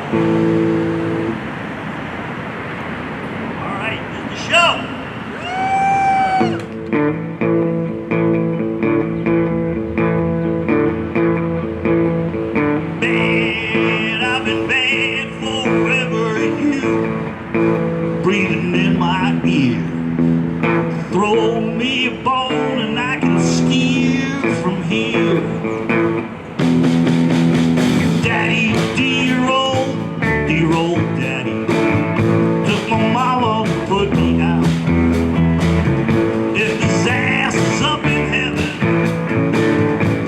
Alright, this is the show. Bad, I've been bad forever. You breathing in my ear. Throw me a bone and I can steer from here. Daddy, dear old daddy, took my mama and put me out. If his ass is up in heaven,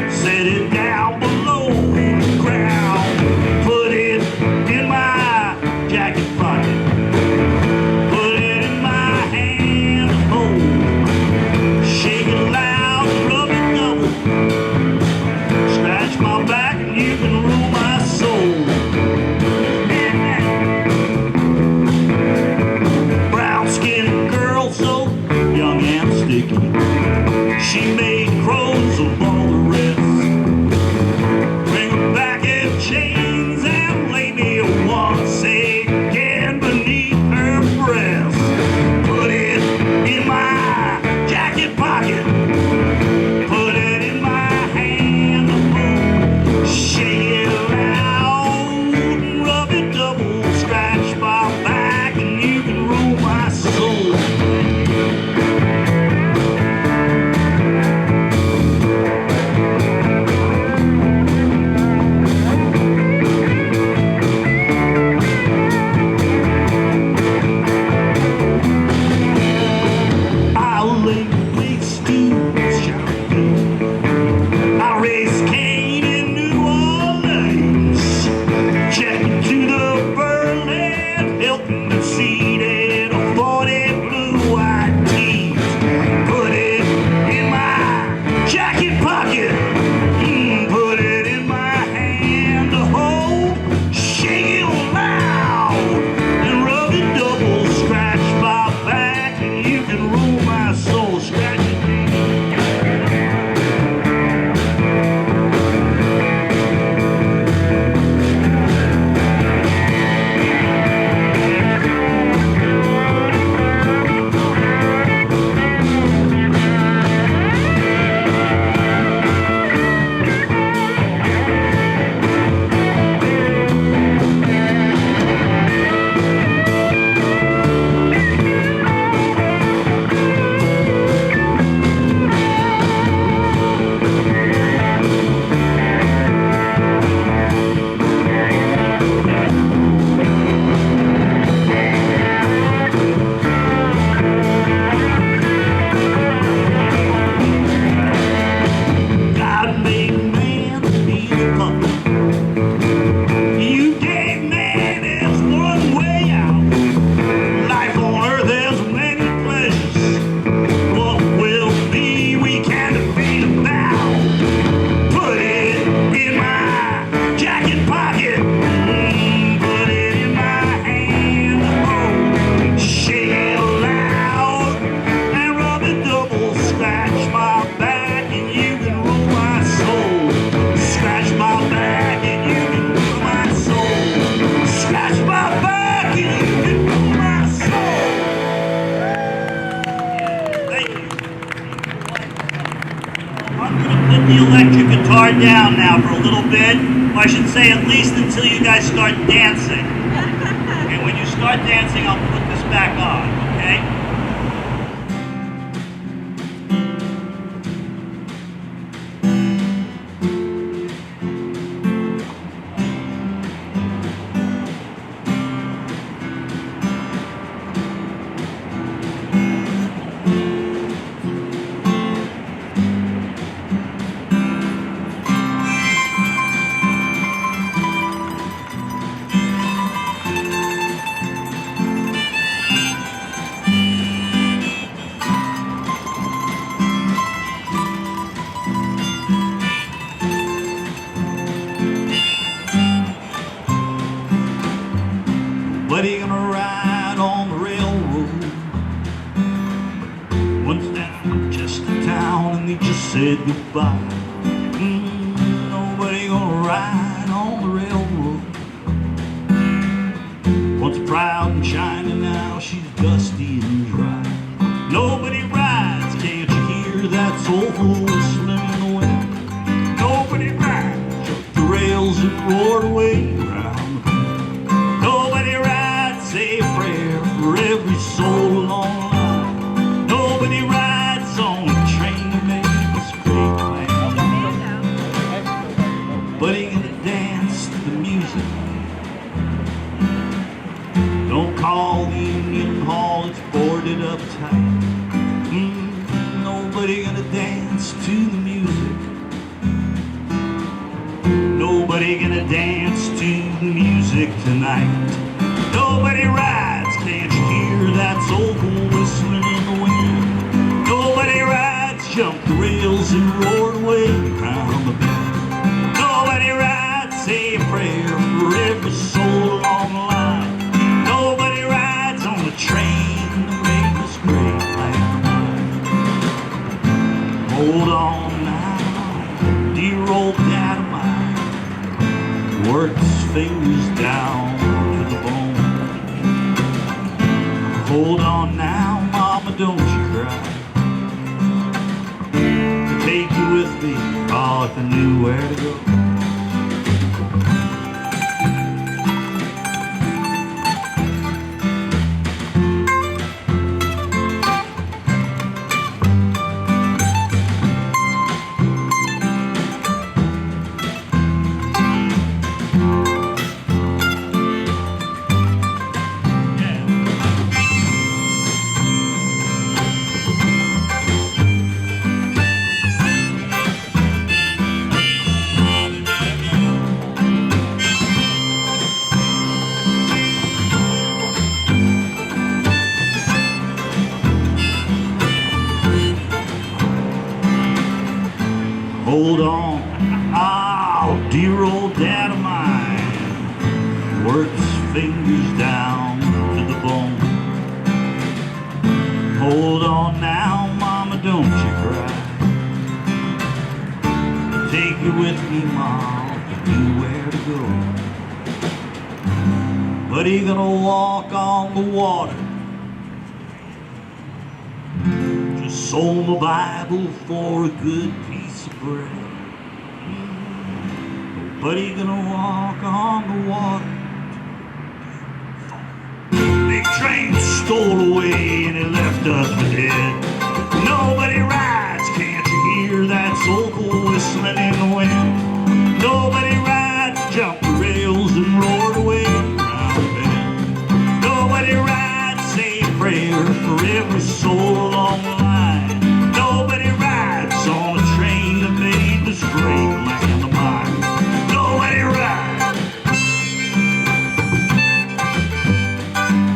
set it down below the ground. Put it in my jacket pocket, put it in my hand to hold. Shake it loud, rub it double, scratch my back and you can rule my soul. Brown-skinned girl, so young and sticky, she made crows of all the rest. Bring her back in chains and lay me once again beneath her breast. Put it in my jacket pocket, put it in my hand to hold. Shake it loud and rub it double, scratch my back and you can rule my soul. I'll lay waste to shouting. I raised Cain in New Orleans, check to the Berlin, Hilton conceded a 40 blue-eyed tees. Put it in my jacket pocket, put it in my hand to hold. Shake it loud and rub it double, scratch my back and you can rule my soul. Scratch it. God made man to be a puppet. You gave man his one way out. Life on earth has many pleasures. What will be we can't debate about. Put it in my jacket pocket, put it in my hand to hold. Shake it loud and rub it double, scratch my back and you can rule my soul. Scratch my back and you can rule my soul. Scratch my back and you can rule my soul. Thank you. I'm going to put the electric guitar down now for a little bit. Or I should say at least until you guys start dancing. And when you start dancing, I'll put this back on, okay? But he gonna ride on the railroad. Once down just to town and he just said goodbye. Nobody gonna ride on the railroad. and shiny now, she's dusty and dry. Nobody rides, can't you hear that soulful whistling in the wind? Nobody rides, took the rails and roared away around the bend. Nobody rides, say a prayer for every soul along the line. Nobody rides on a train that made this great land. Nobody gonna dance to the music. Don't call the Union Hall, it's boarded up tight. Nobody gonna dance to the music. Nobody gonna dance to the music tonight. Nobody rides, can't you hear that soulful whistling in the wind? Nobody rides, jumped the rails and roared away around the bend. Nobody rides, say a prayer for every soul along the line. Nobody rides on the train that made this great land mine. Hold on now, dear old dad of mine, works his fingers down to the bone. Hold on now, mama, don't you cry. I'll take you with me, oh, if I knew where to go. Hold on, oh, dear old dad of mine, works his fingers down to the bone. Hold on now, mama, don't you cry. I'll take you with me, mom, to where to go. But he gonna walk on the water. Just sold my Bible for a good piece of bread. But he gonna walk on the water. Big train stole away and it left us for dead. Nobody rides, can't you hear that soulful whistling in the wind? Nobody rides, jumped the rails and roared away around the bend. Nobody rides, say a prayer for every soul along the line. Nobody rides on a train that made this great land of mine. Nobody rides.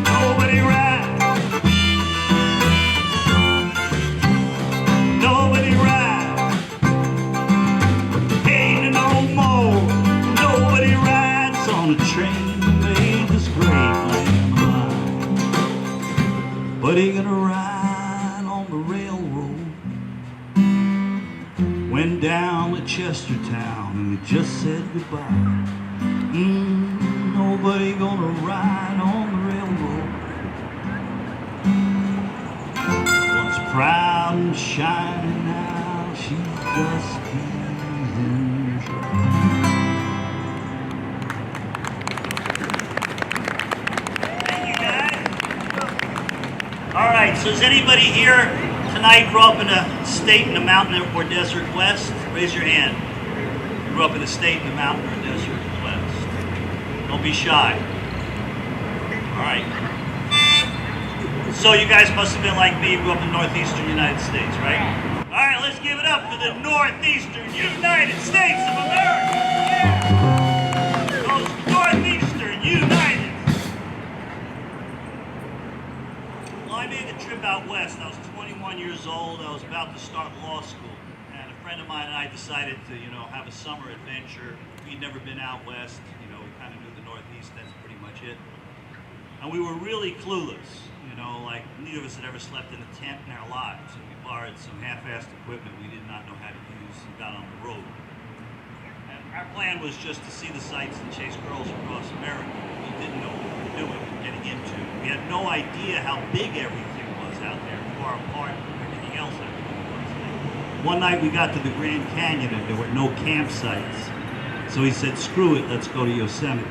Nobody rides. Nobody rides. Ain't no more. Nobody rides on a train that made this great land of mine. But he gonna ride on the railroad. Went down to Chestertown and we just said goodbye. Nobody gonna ride on the railroad. Once proud and shiny now, she's dusty and dry. Thank you, guys. All right, so does anybody here tonight grew up in a state in the mountain or desert west? Raise your hand. You grew up in a state in the mountain or desert west. Don't be shy. All right. So you guys must have been like me, grew up in northeastern United States, right? All right, let's give it up for the northeastern United States of America. Yeah. Those northeastern United. Well, I made the trip out west. I was 21 years old. I was about to start law school. And a friend of mine and I decided to, have a summer adventure. We'd never been out west. We kind of knew the Northeast. That's pretty much it. And we were really clueless. Like neither of us had ever slept in a tent in our lives. And we borrowed some half-assed equipment we did not know how to use and got on the road. And our plan was just to see the sights and chase girls across America. We didn't know what we were doing and getting into. We had no idea how big everything was out there, far apart from everything else everything was. One night we got to the Grand Canyon and there were no campsites. So he said, screw it, let's go to Yosemite.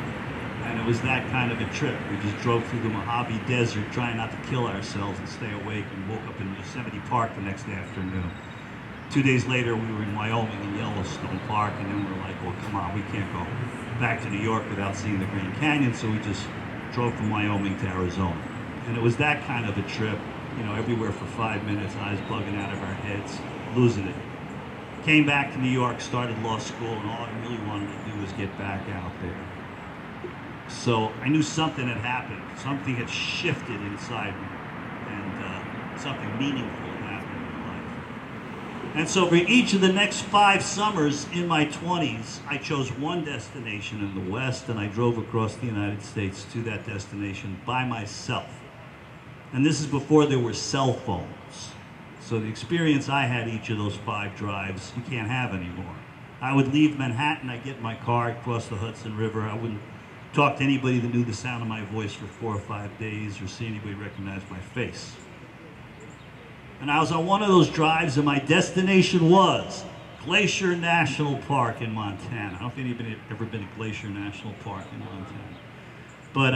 And it was that kind of a trip. We just drove through the Mojave Desert trying not to kill ourselves and stay awake, and woke up in Yosemite Park the next afternoon. 2 days later, we were in Wyoming in Yellowstone Park, and then we were like, well, come on, we can't go back to New York without seeing the Grand Canyon, so we just drove from Wyoming to Arizona. And it was that kind of a trip, you know, everywhere for 5 minutes, eyes bugging out of our heads, losing it. Came back to New York, started law school, and all I really wanted to do was get back out there. So I knew something had happened, something had shifted inside me, and something meaningful had happened in my life. And so for each of the next 5 summers in my 20s, I chose one destination in the West, and I drove across the United States to that destination by myself. And this is before there were cell phones. So the experience I had each of those 5 drives, you can't have anymore. I would leave Manhattan, I'd get in my car, I'd cross the Hudson River, I wouldn't talk to anybody that knew the sound of my voice for 4 or 5 days, or see anybody recognize my face. And I was on one of those drives, and my destination was Glacier National Park in Montana. I don't know if anybody had ever been to Glacier National Park in Montana. But,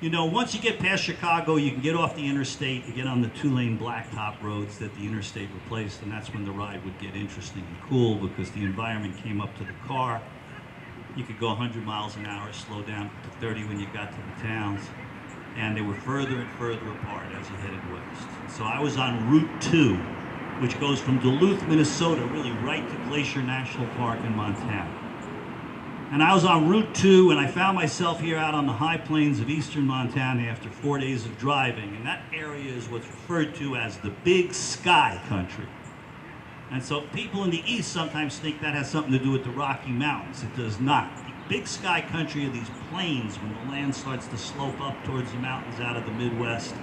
you know, once you get past Chicago, you can get off the interstate, you get on the 2-lane blacktop roads that the interstate replaced, and that's when the ride would get interesting and cool, because the environment came up to the car. You could go 100 miles an hour, slow down to 30 when you got to the towns, and they were further and further apart as you headed west. So I was on Route 2, which goes from Duluth, Minnesota, really right to Glacier National Park in Montana. And I was on Route 2, and I found myself here out on the high plains of eastern Montana after 4 days of driving, and that area is what's referred to as the Big Sky Country. And so people in the East sometimes think that has something to do with the Rocky Mountains. It does not. The Big Sky Country are these plains when the land starts to slope up towards the mountains out of the Midwest.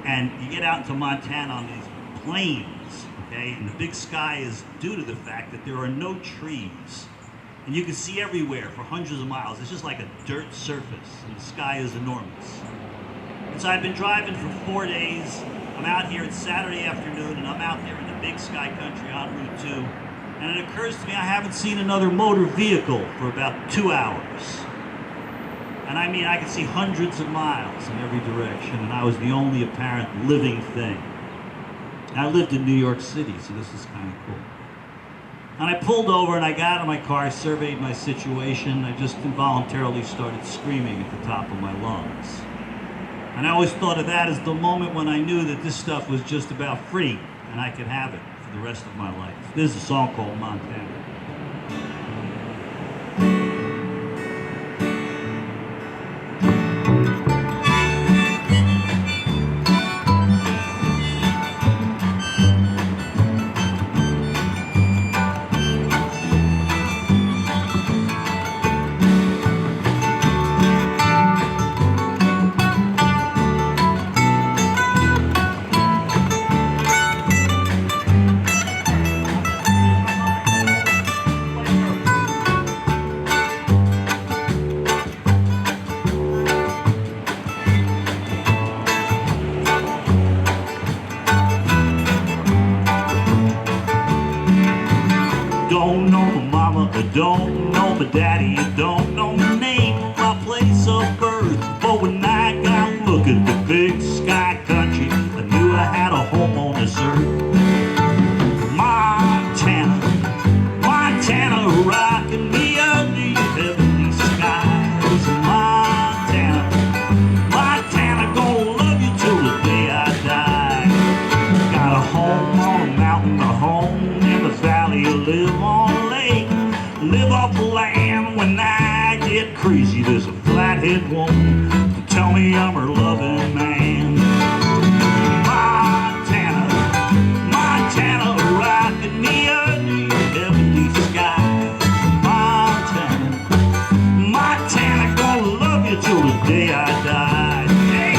And you get out into Montana on these plains, okay? And the Big Sky is due to the fact that there are no trees. And you can see everywhere for hundreds of miles. It's just like a dirt surface, and the sky is enormous. And so I've been driving for 4 days. I'm out here, it's Saturday afternoon, and I'm out there in the Big Sky Country on Route 2. And it occurs to me I haven't seen another motor vehicle for about 2 hours. And I mean, I could see hundreds of miles in every direction, and I was the only apparent living thing. And I lived in New York City, so this is kind of cool. And I pulled over and I got out of my car, I surveyed my situation, I just involuntarily started screaming at the top of my lungs. And I always thought of that as the moment when I knew that this stuff was just about free and I could have it for the rest of my life. This is a song called Montana. Don't know my mama, I don't know my daddy, I don't know my name, my place of birth. But when I got a look at the Big Sky Country, I knew I had a home on this earth. Montana, Montana, rocking me under your heavenly skies. Montana, Montana, gonna love you till the day I die. Got a home on a mountain, a home in the valley, I live on a lake, live off the land. When I get crazy, there's a flathead woman to tell me I'm her loving man. Montana, Montana, rocking me under your heavenly skies. Montana, Montana, gonna love you till the day I die. Hey.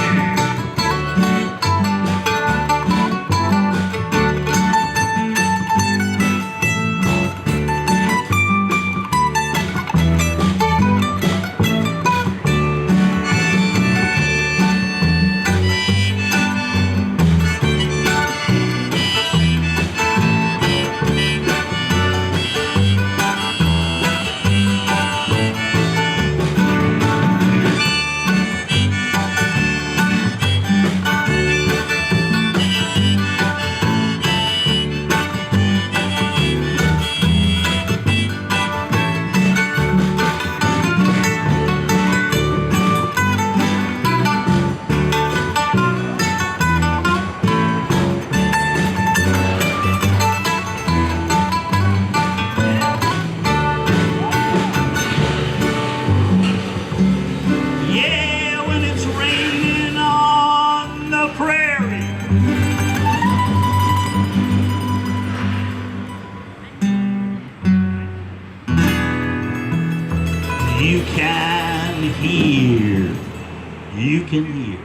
you can hear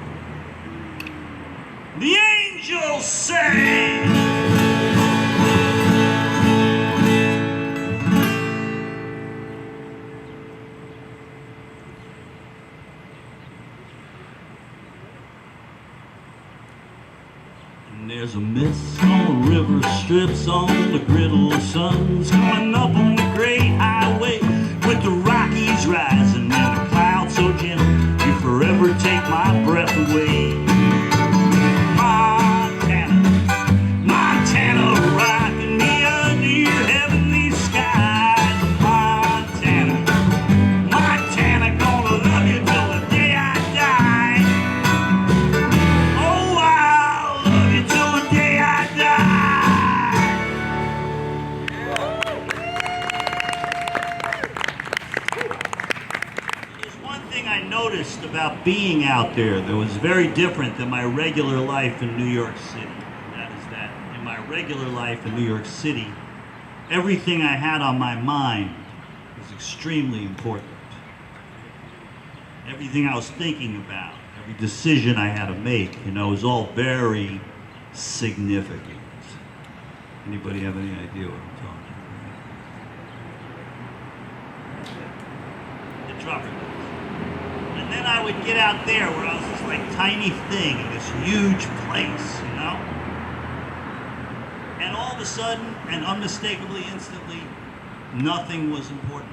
the angels sing. And there's a mist on the river strips, on the griddle suns coming up on the great highway, with the Rockies rising and the clouds so gentle, you forever take my breath away. Montana, Montana, rocking me under your heavenly skies. Montana, Montana, gonna love you till the day I die. Oh, I'll love you till the day I die. There's one thing I noticed about being out there that was very different than my regular life in New York City. That is that in my regular life in New York City, everything I had on my mind was extremely important. Everything I was thinking about, every decision I had to make, was all very significant. Anybody have any idea what I'm talking about? The drummer. And then I would get out there where I was this like tiny thing in this huge place, And all of a sudden, and unmistakably, instantly, nothing was important.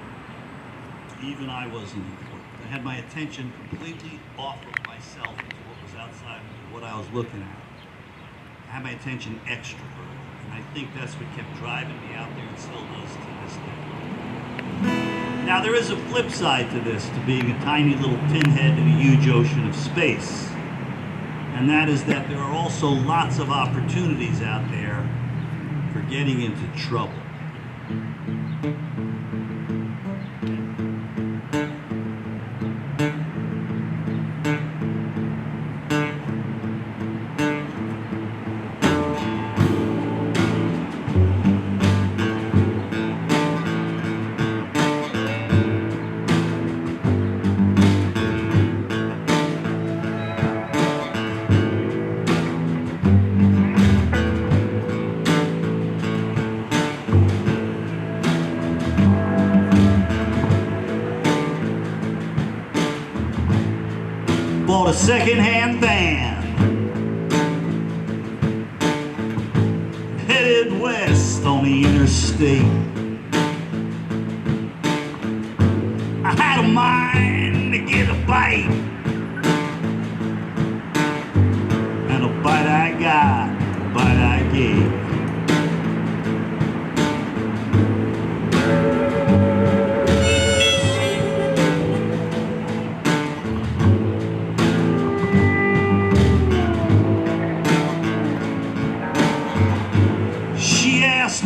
Even I wasn't important. I had my attention completely off of myself into what was outside of what I was looking at. I had my attention extroverted. And I think that's what kept driving me out there and still does to this day. Now, there is a flip side to this, to being a tiny little pinhead in a huge ocean of space. And that is that there are also lots of opportunities out there for getting into trouble. Bought a second-hand van, headed west on the interstate. I had a mind to get a bite, and a bite I got, a bite I gave.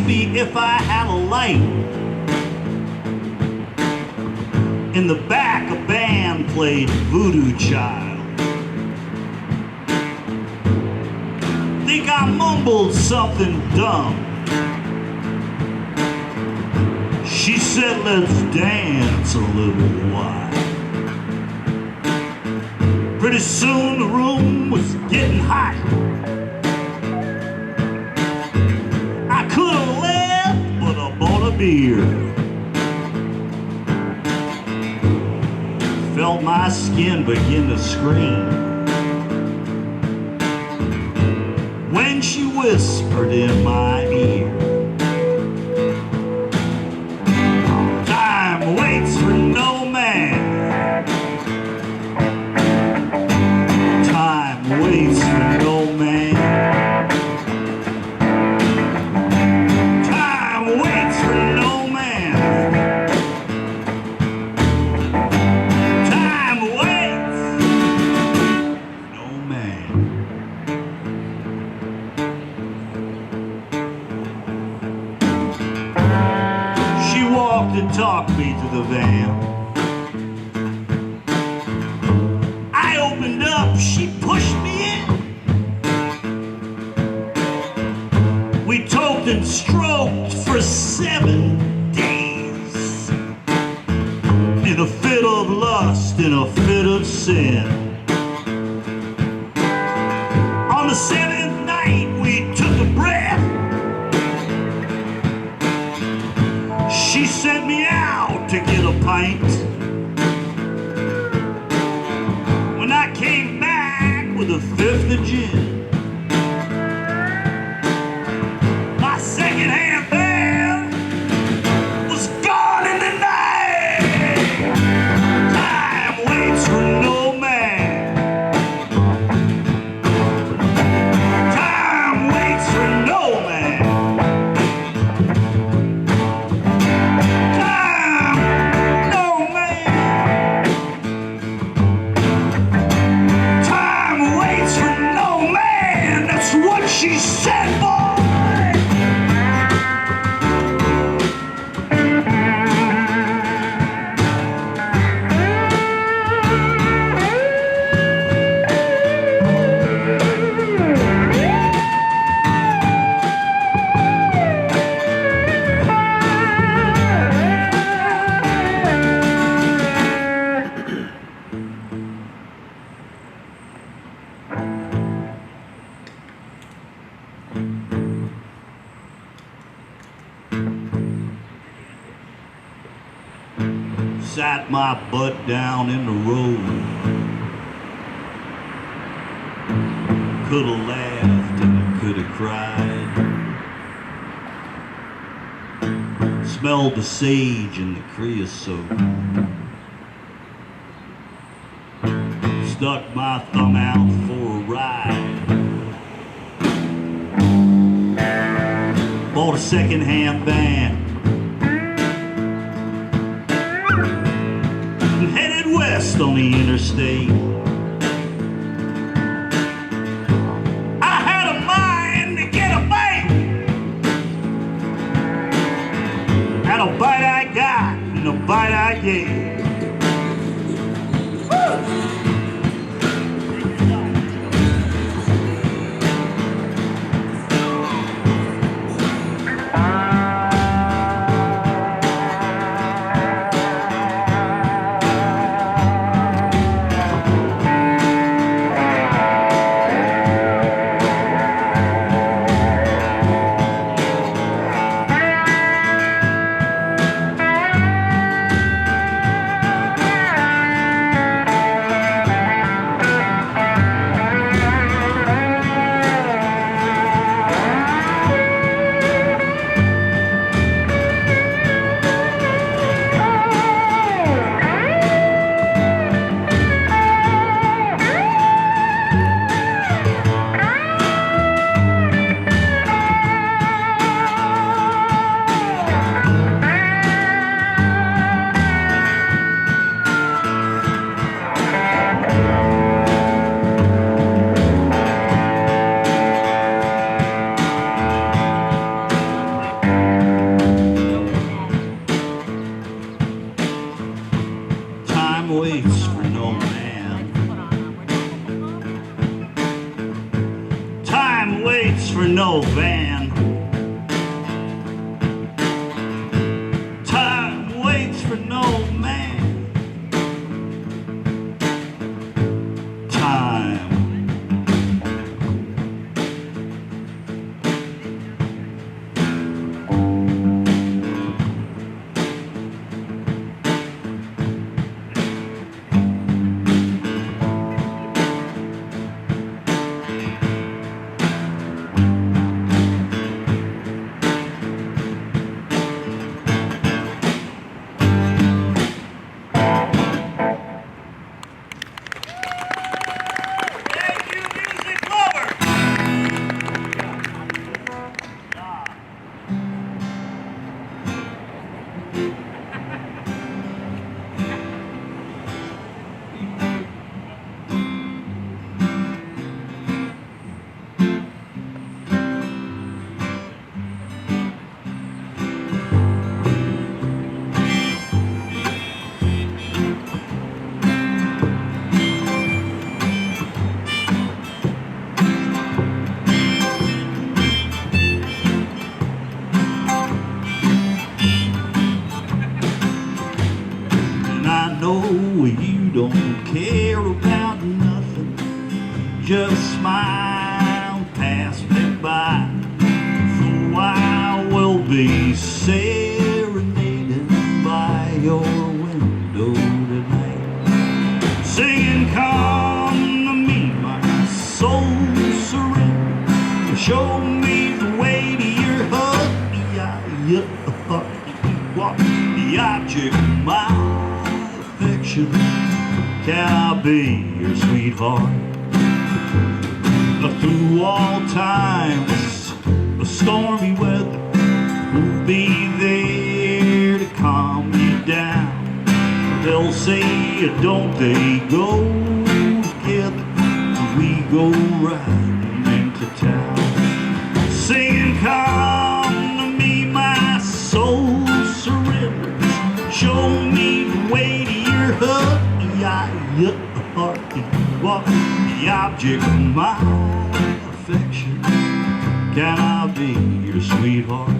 Me if I had a light. In the back, a band played Voodoo Child. Think I mumbled something dumb. She said, let's dance a little while. Pretty soon the room was getting hot. Could've left, but I bought a beer. Felt my skin begin to scream when she whispered in my ear, time waits for no man. Time waits for no man. And talked me to the van. I opened up, she pushed me in. We toked and stroked for 7 days, in a fit of lust, in a fit of sin. night. When I came back with a fifth of gin, my second-hand band was gone in the night. Time waits for no man. Time waits for no man. Time, no man. Time waits for no man. That's what she said, boy. Sat my butt down in the road. Coulda laughed and I coulda cried. Smelled the sage and the creosote. Stuck my thumb out for a ride. Bought a second-hand van. Headed west on the interstate. I had a mind to get a bite, and a bite I got, and a bite I gave. Time waits for no man. Time waits for no van. Time waits for no man. Time. You don't care about nothing, just smile and pass me by. So I will be serenaded by your window. Show me the way to your heart. The object of my affection. Can I be your sweetheart? Through all times of stormy weather, we'll be there to calm you down. They'll say, don't they go together? We go riding into town, singing, come to me, my soul surrenders. Show me the way to your heart. The object of my affection. Can I be your sweetheart?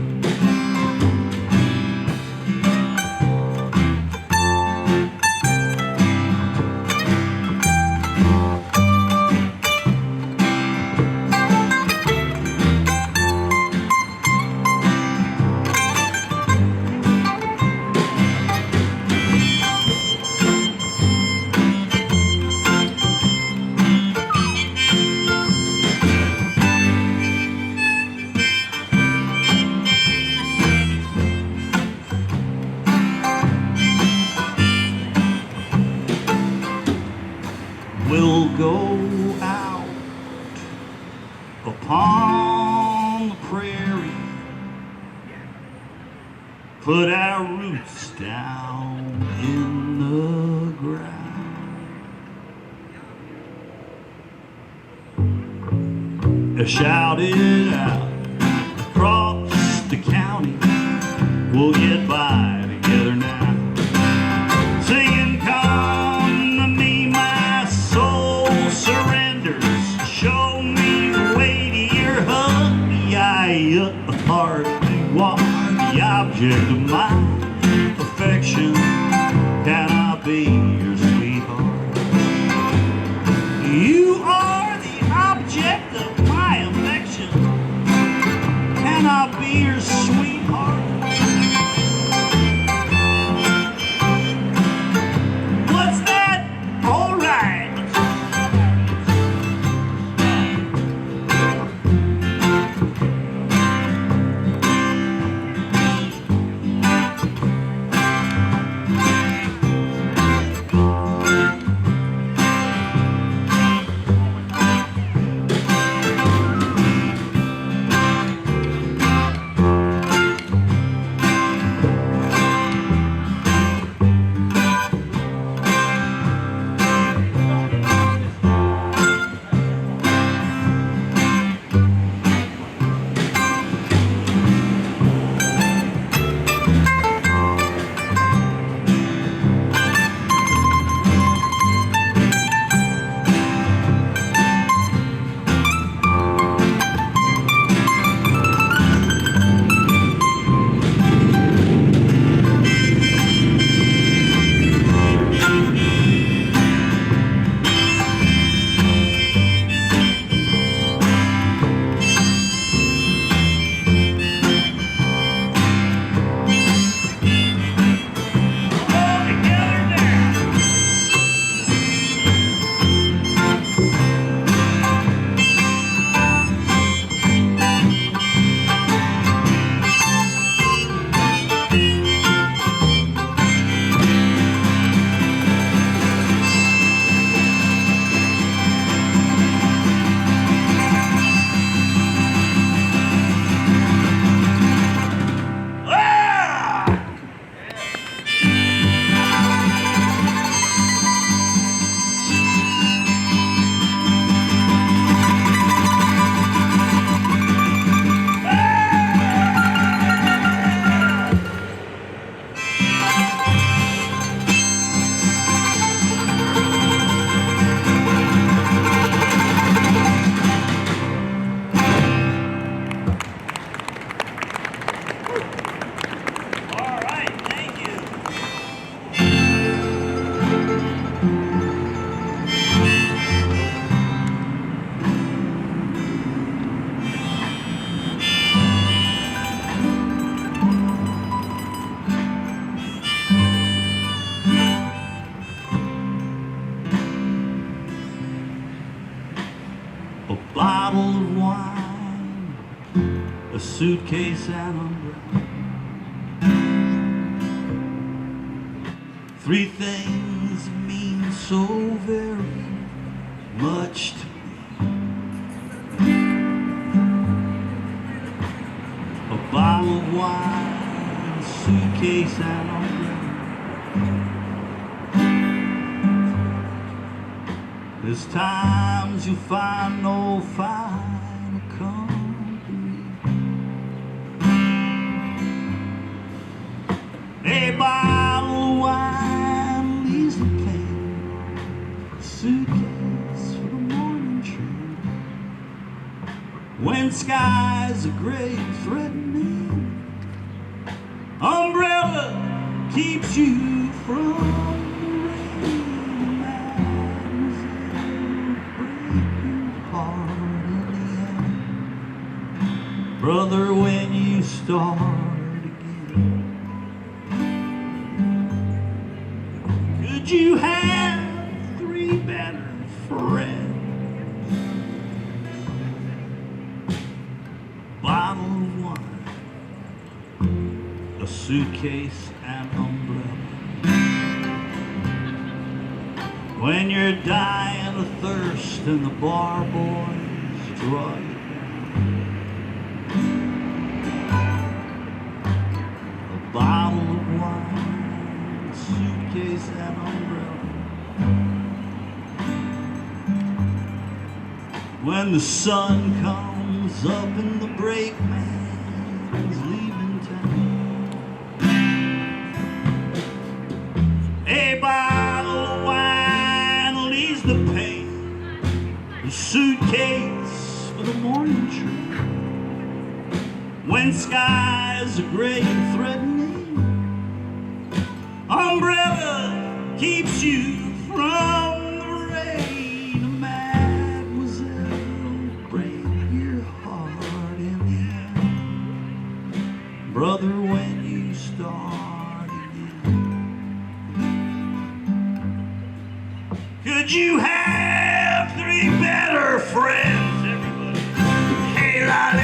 We'll go out upon the prairie, put our roots down in the ground. Shout it out across the county, we'll get by together now. Singing, come to me, my soul surrenders. Show me the way to your heart. You are the object of my affection. Can I be your sweetheart? You are the object of my affection. Can I be your sweetheart? What's that? All right. A bottle of wine a suitcase and umbrella. Three things mean so very much to me. A bottle of wine, suitcase and umbrella. There's times you'll find no fine company. A bottle of wine leaves the pain, a suitcase for the morning train. When skies are gray and threatening, umbrella keeps you from the rain. Brother, when you start again, could you have three better friends? Bottle of wine, a suitcase and umbrella. When you're dying of thirst and the bar boys draw you, bottle of wine, suitcase and umbrella. When the sun comes up and the brakeman's leaving town, a bottle of wine leaves the pain, a suitcase for the morning train. When skies are gray and threatening, umbrella keeps you from the rain. Mademoiselle, break your heart in the end. Brother, when you start again, could you have three better friends, everybody? Hey, la, la.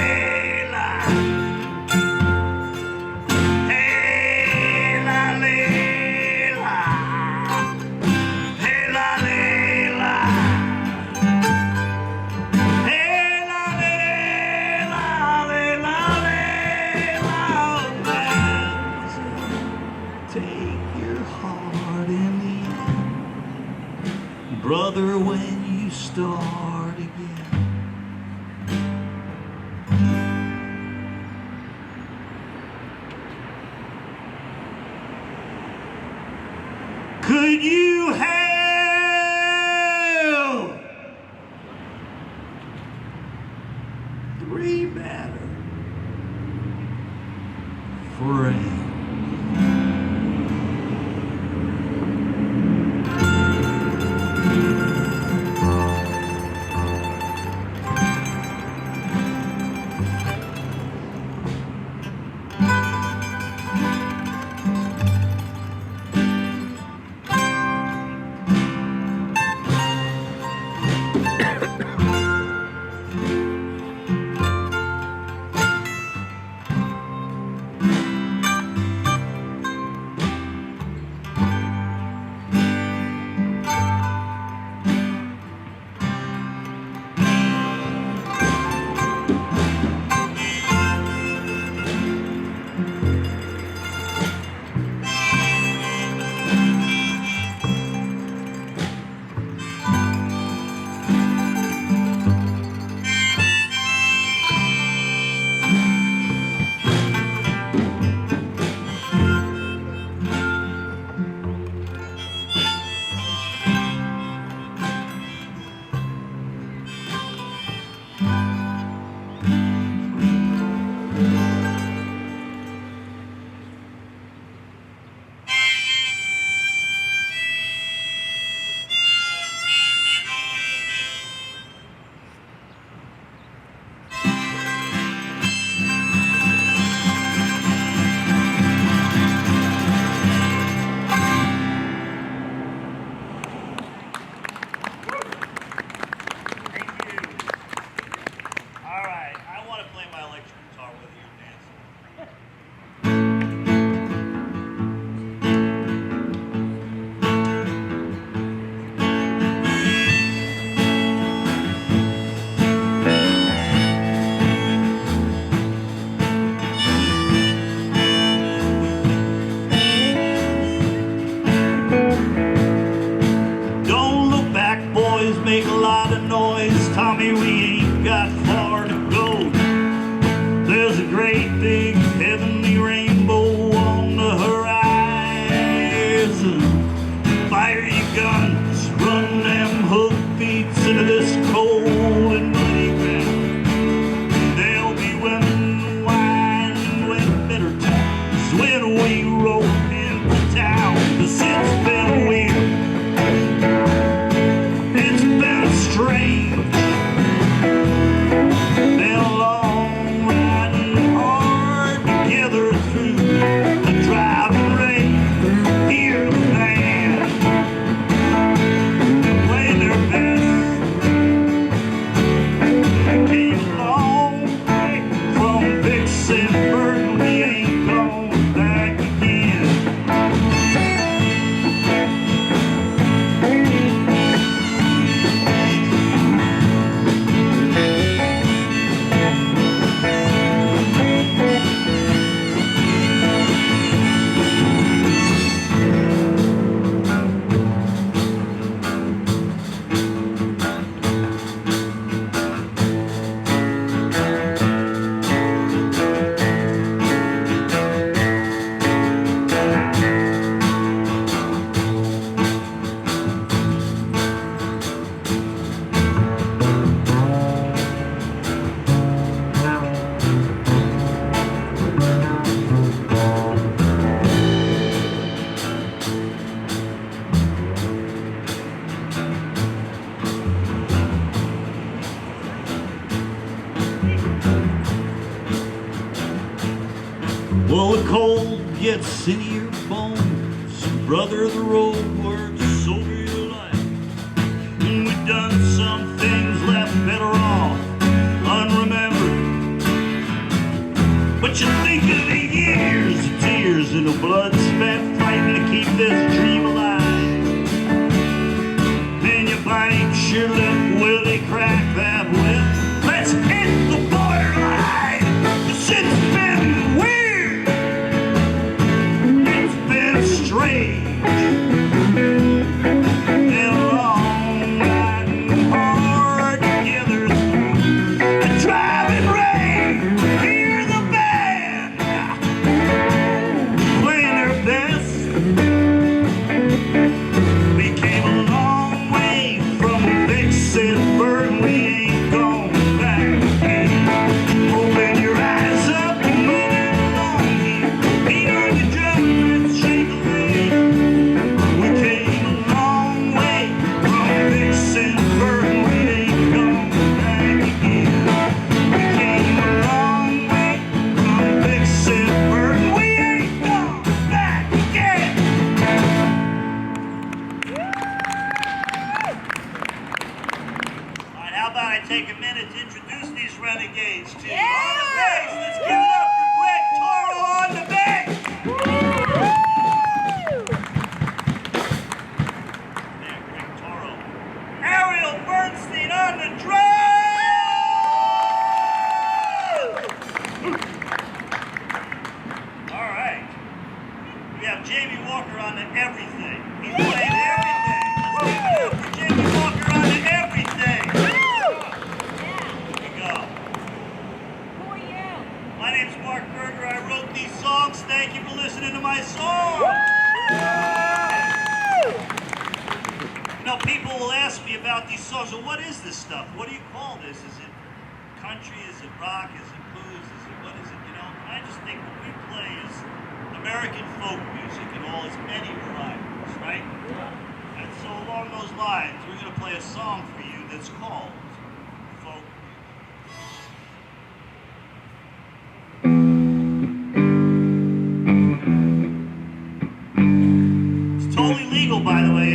Brother, when you start again, could you have three better friends? Tommy, we ain't got far to go. There's a great big heavenly rainbow on the horizon. Fire your guns, run them hoof beats into this cold and muddy ground. There'll be women, wine, and wet bitter times when we roll into town. 'Cause it's been weird, it's been strange. Been a long riding hard together through the driving rain. Hear the band play their best. Came a long way from Vicksburg, and we ain't going back again. Well, the cold gets in your bones, brother, the road works over your life. And we've done some things left better off unremembered. But you think of the years of tears and the blood spent fighting to keep this dream alive. Then you bite your lip, will they crack that whip? Let's hit the borderline. 'Cause it's been weird, it's been strange. Been long riding hard together through the driving rain. Hear the band playing their best. We came a long way from Vicksburg, we ain't going back again. Open your eyes up and moving along here. Hear the drums shake a leg. We came a long way from Vicksburg, we ain't going back again. We came a long way from Vicksburg, we ain't going back again. All right, how about I take a minute to introduce these renegades to you? On the bass, let's give it up for Greg Toro on the bass. There, Greg Toro. Ariel Bernstein on the drums. All right. We have Jamie Walker on the everything. He's playing everything. Let's give it up for Jamie Walker on the everything. Here we go. Who are you? My name's Marc Berger. I wrote these songs. Thank you for listening to my songs. You know, people will ask me about these songs. Well, what is this stuff? What do you call this? Is it country? Is it rock? Is it blues? Is it what is it? You know, I just think what we play is American folk music in all its many varieties, right? And so along those lines, we're going to play a song for you that's called Folk Music. It's totally legal, by the way.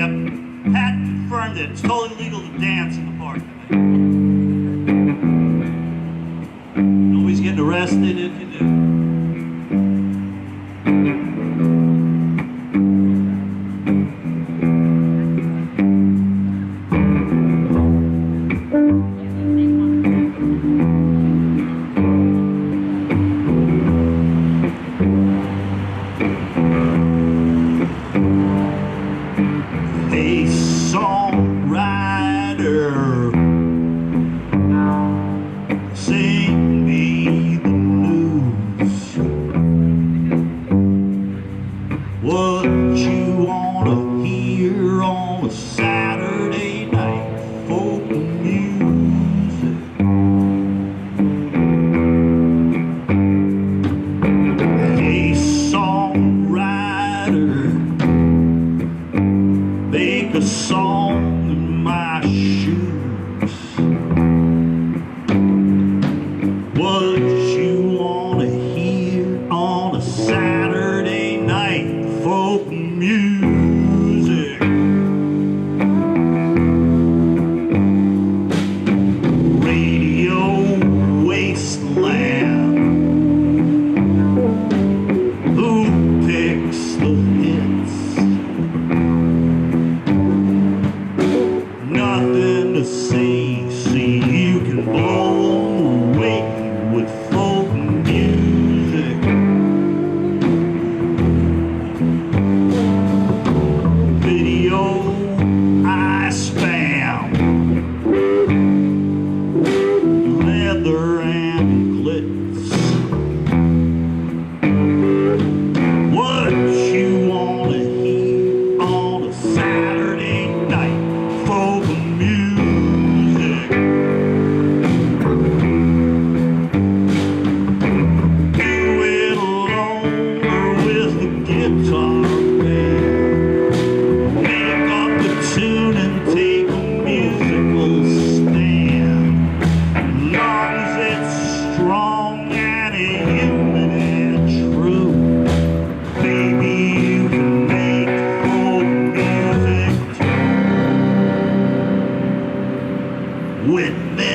Pat confirmed it. It's totally legal to dance in the park tonight. Nobody's getting arrested if you do. A songwriter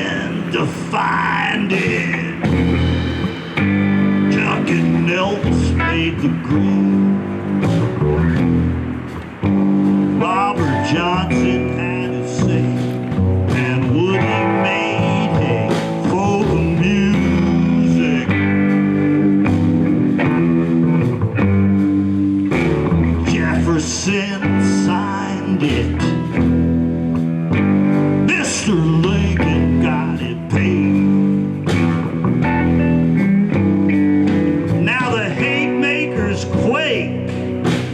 trying to find it. Tucking else made the grade. Robert Johnson had it say, and Woody made hay for the music. Jefferson signed it. Mr. Lincoln got it paid. Now the haymakers quake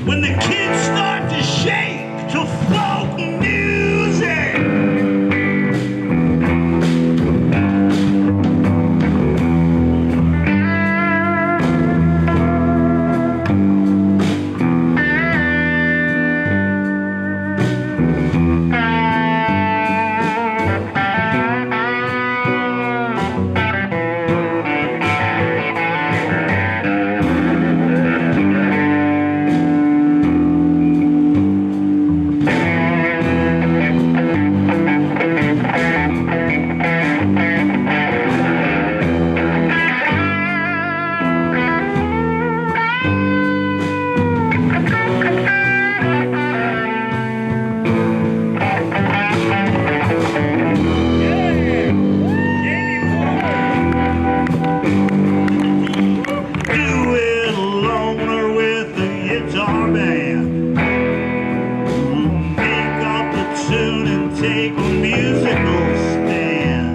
when the kids start to shake to folk music. Take a musical stand,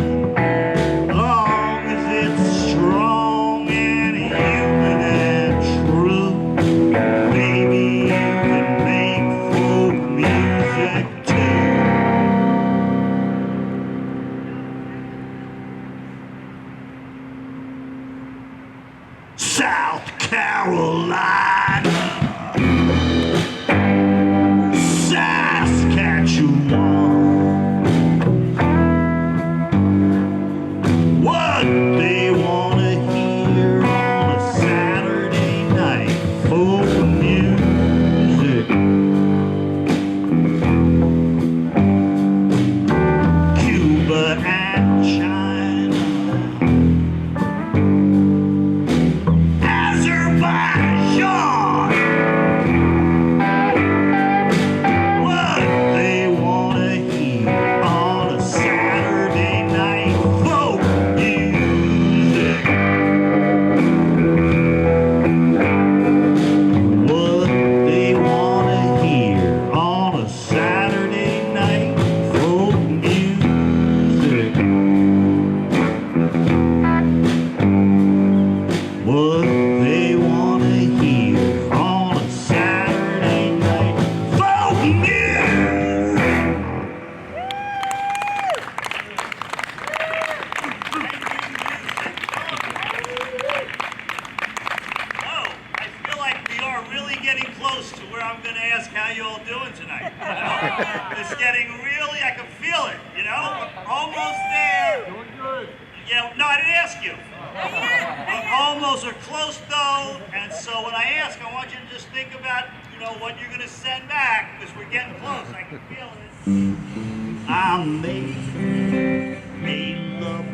long as it's strong and human and true. Maybe you can make folk music too. South Carolina, Saskatchewan. What they wanna hear on a Saturday night, folk music. Cuba and China, Azerbaijan. What they wanna hear on a Saturday night, folk music. What they wanna hear on a Saturday night, folk music. What they wanna hear on a Saturday night, folk music. Oh, I feel like we are really getting close to where I'm going to ask how you all doing tonight. You know? It's getting really, I can feel it, you know? Almost there. Doing good. Yeah, no, I didn't ask you. We're almost are close though, and so when I ask, I want you to just think about, you know, what you're going to send back, because we're getting close. I can feel it. I made love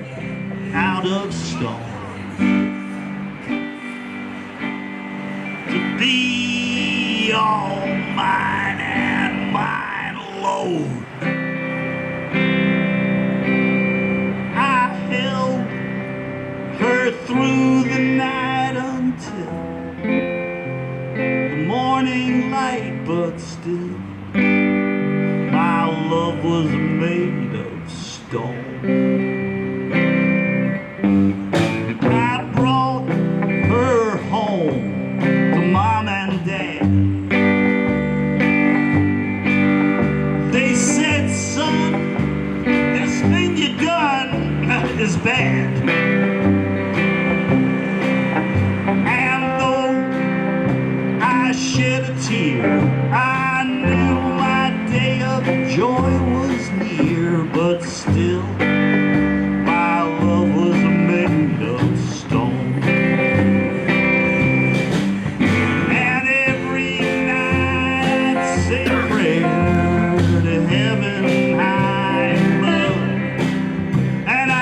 out of stone to be all mine and mine alone. I held her through the night until the morning light, but still my love was made of stone. I brought her home to Mom and Dad. They said, son, this thing you done is bad. And though I shed a tear, I knew my day of joy was near, but still my love was made of stone. And every night I'd say a prayer to heaven high above, and I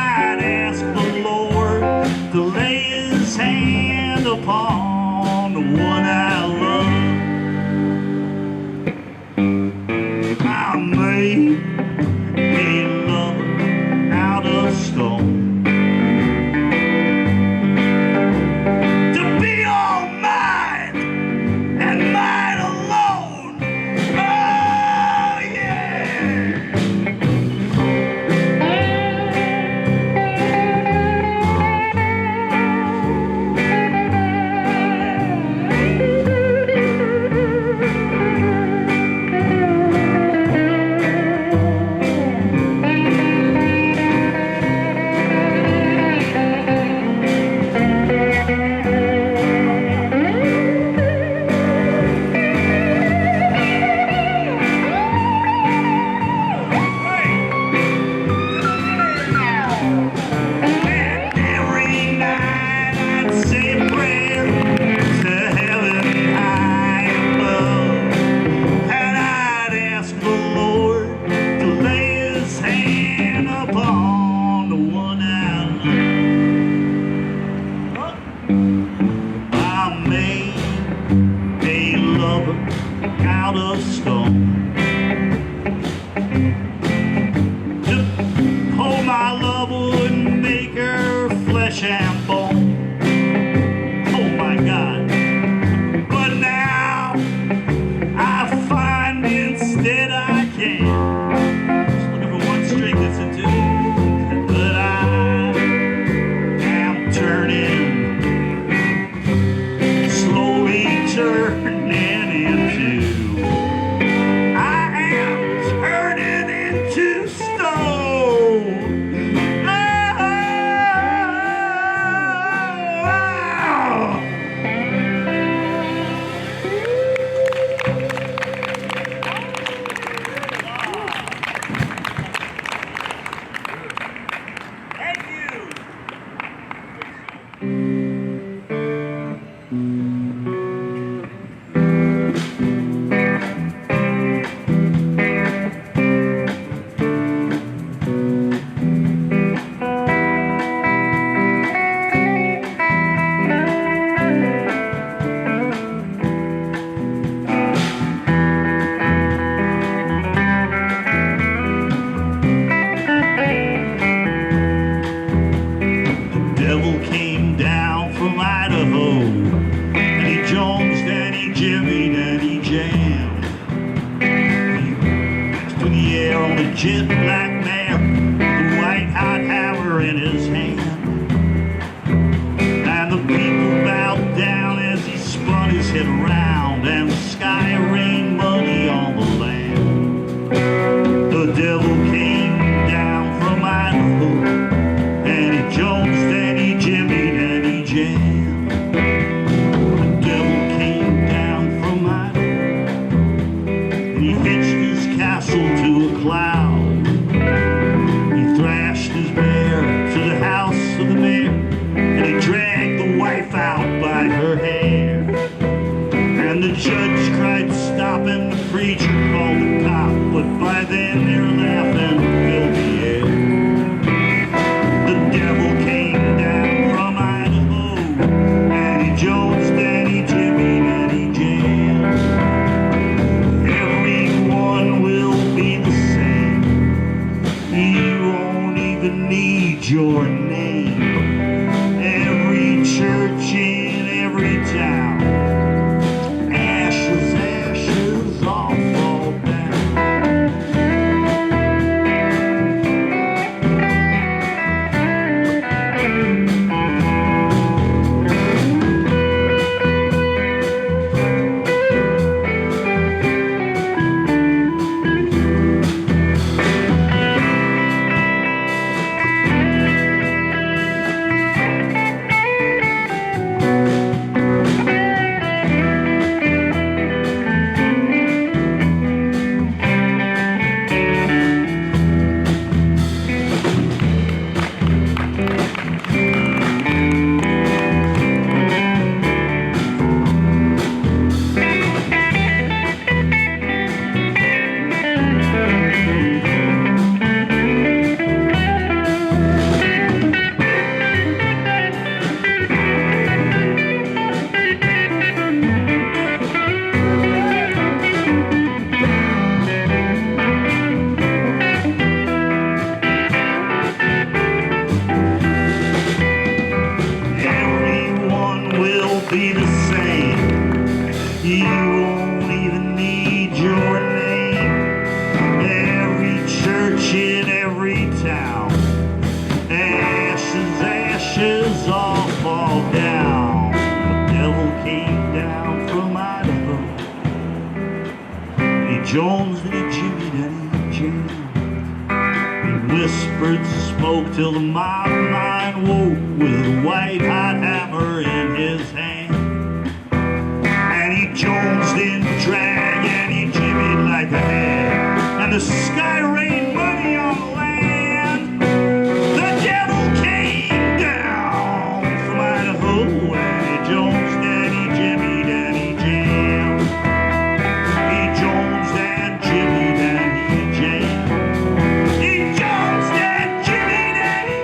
upon the one I love. I made a lover out of stone to be all mine and mine alone. Oh yeah. Out of stone to hold my love would make her flesh and bone. Oh my God. But now I find instead I can't. Just looking for one string that's in tune. But I am turning, slowly turning into jet black mare, the white hot hammer in his hand. And the people bowed down as he spun his head around, and the sky rained money on the land. The devil came down from Idaho, and he jonesed and he jimmied and he jammed. The devil came down from Idaho, and he hitched his castle to a cloud. He thrashed his mare to the house of the mayor, and he dragged the wife out by her hair. And the judge cried stop, and the preacher called the cop, but by then they were laughing filled the air. The devil came down from Idaho, and he jonesed and he jimmied and he jammed. Everyone will be the same. You won't even need your name. Every church in every town, ashes, ashes, all fall down. Jones and he jimmied and he jammed. He whispered, spoke till the mob mind woke with a white hot hammer in his hand. And he jonesed in drag and he jimmied like a hag. And the sky rained money on the land. The devil came down from Idaho and he jonesed and he jimmied and he jammed. He jonesed and jimmied and he jammed. He jonesed and jimmied and he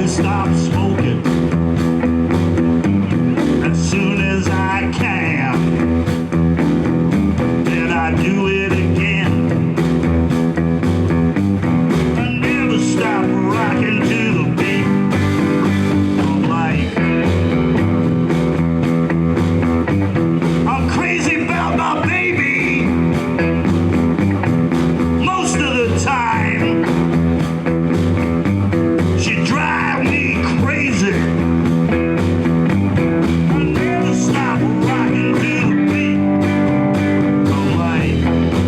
stop smoking as soon as I can. Then I do it again. I never stop rocking to the beat of life. I'm crazy about my baby most of the time. She drives crazy. I never stop rocking to the beat of life.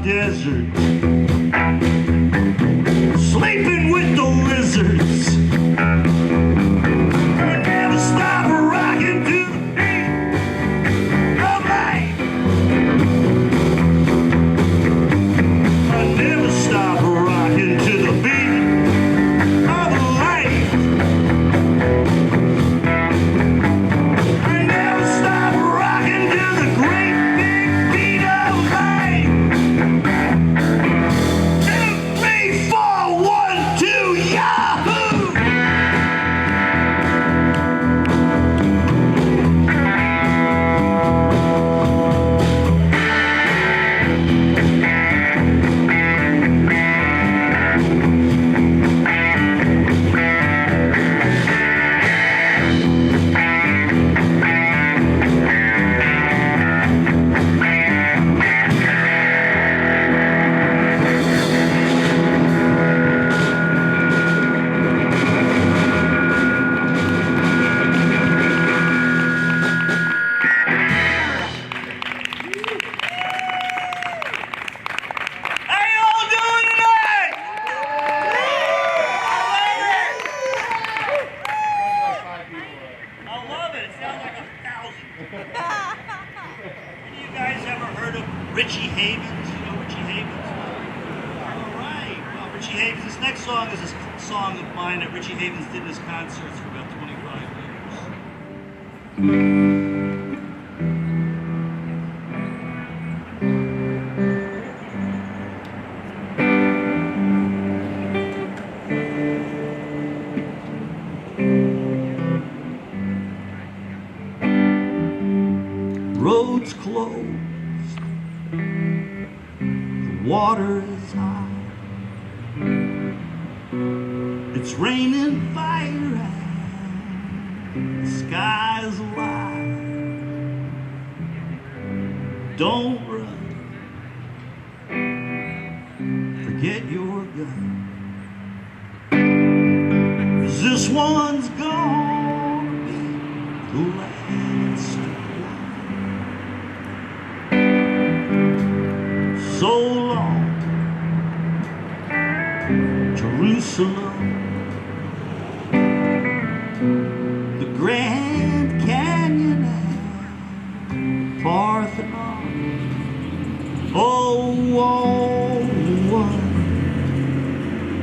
desert, sleeping with the lizards. I never stop rocking to the beat of life. I never stop rocking to the beat of life. I never stop rocking to the great big beat of life. 2, 3, 4, 1, 2, Yahoo! How y'all doing tonight? I love it. It sounds like 1,000. Any of you guys ever heard of Richie Havens? You know Richie Havens? All right. Well, Richie Havens. This next song is a song of mine that Richie Havens did in his concerts for about 25 years. Roads closed, the water is high, it's raining fire and the sky is alive. Don't run, forget your gun, 'cause this one's gonna be the last one. So long, Jerusalem, the Grand Canyon and Parthenon. Oh, all one,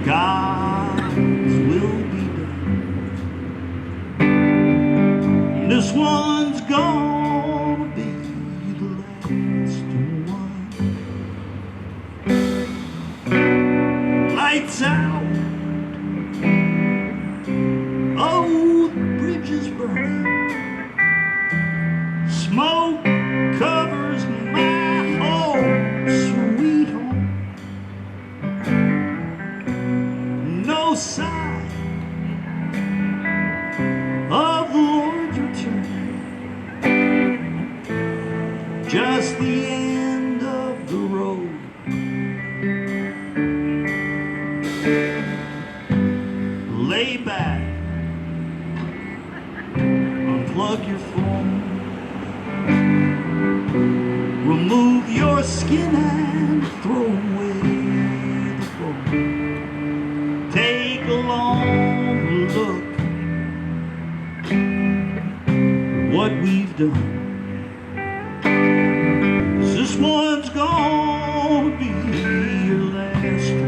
God's will be done. This one's gonna be the last one. Lights out. Oh, the bridge is burning. Smoke covers my home, sweet home. No sign of the Lord's return. Just the end of the road. Lay back, unplug your phone, remove your skin and throw away the phone. Take a long look at what we've done. 'Cause this one's gonna be your last one.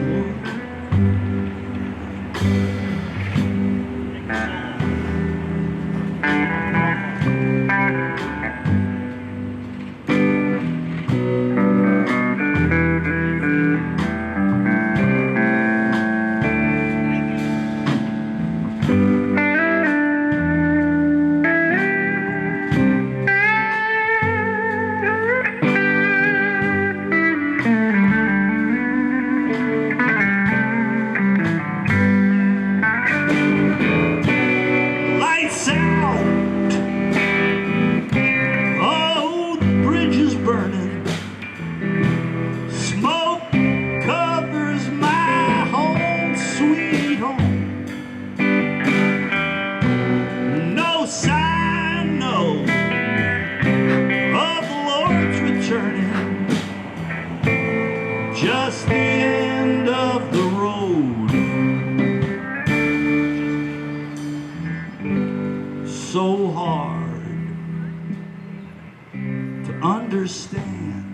to understand.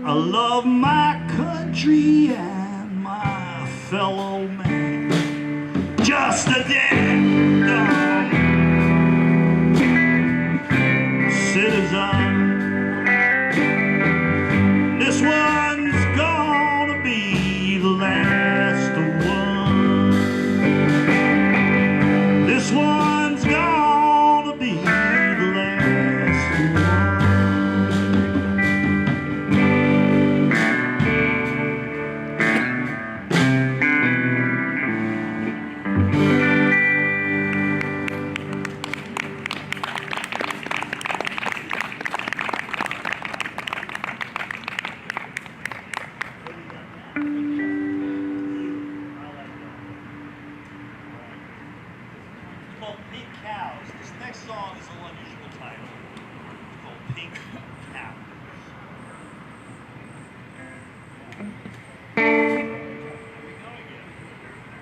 I love my country and my fellow man. Just a damn dumb citizen. This one's gonna be the last one. This one's gonna be the last one. It's called Pink Cows. This next song is a little unusual title. It's called Pink Cows. Here we go again.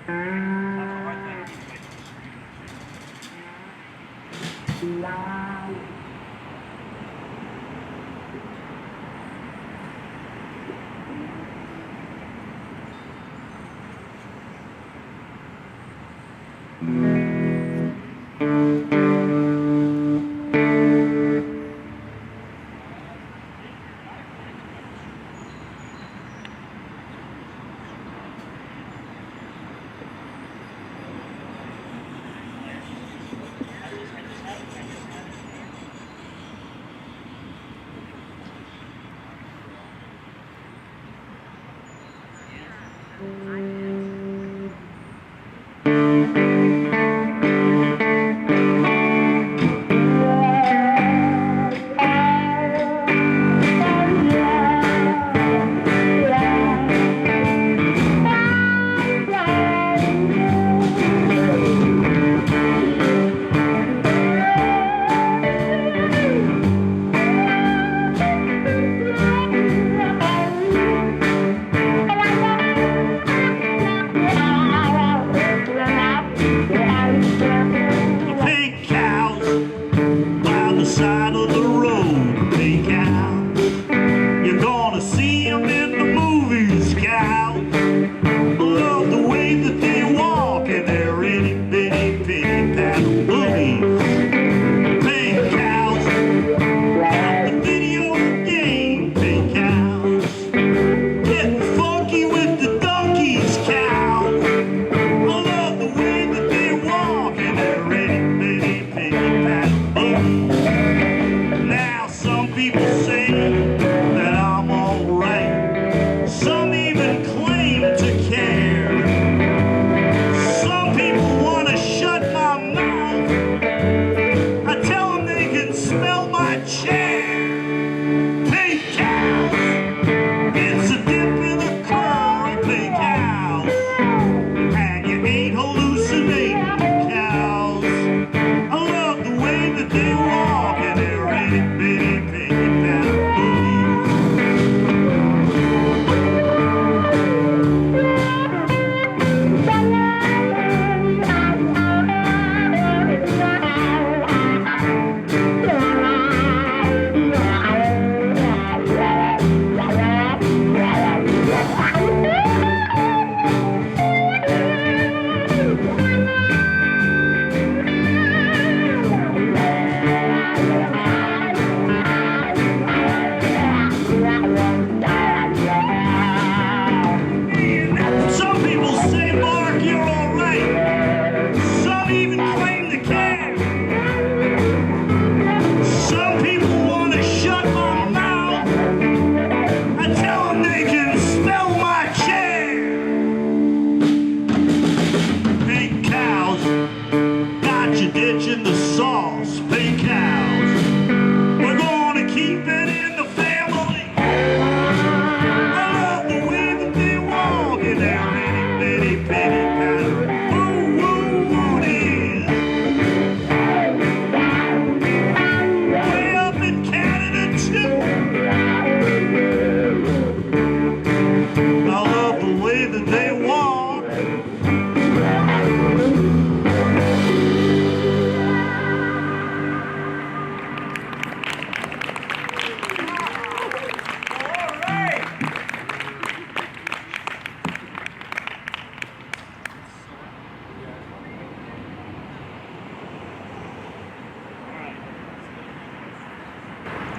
Have a hard time keeping it straight. Side of the road, pink cows. You're gonna see them in the movies, cows. Love the way that they walk and their itty bitty pity paddle booties. Pink cows, the video game, pink cows. Getting funky with the donkeys, cows. I love the way that they walk and their itty bitty pity paddle booties.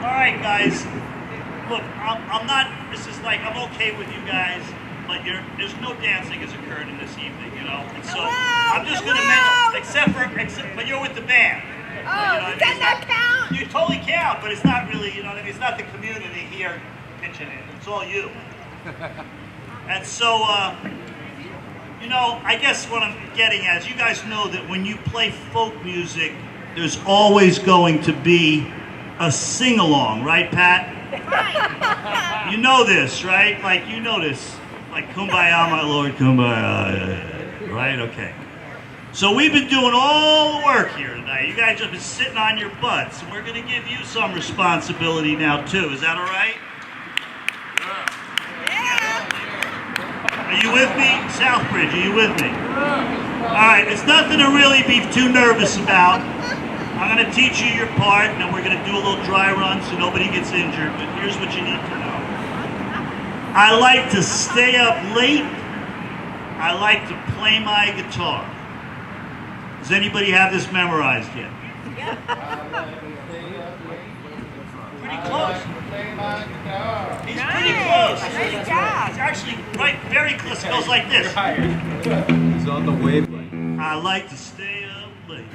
All right, guys. Look, I'm not. This is like I'm okay with you guys, but there's no dancing has occurred in this evening, you know. And so I'm just gonna mention, except, but you're with the band. Oh, does that count? You totally count, but it's not really, you know what I mean? It's not the community here pitching in. It's all you. And so, you know, I guess what I'm getting at is you guys know that when you play folk music, there's always going to be a sing-along, right, Pat? Right. You know this, right? Like, you know this. Like, Kumbaya, my Lord, Kumbaya. Right? Okay. So we've been doing all the work here tonight. You guys have been sitting on your butts, and we're going to give you some responsibility now, too. Is that all right? Are you with me? Southbridge, are you with me? All right, it's nothing to really be too nervous about. I'm going to teach you your part, and then we're going to do a little dry run so nobody gets injured, but here's what you need to know. I like to stay up late. I like to play my guitar. Does anybody have this memorized yet? Pretty close. He's pretty close. Nice job. He's actually right, very close. It goes like this. He's on the wavelength. I like to stay up late.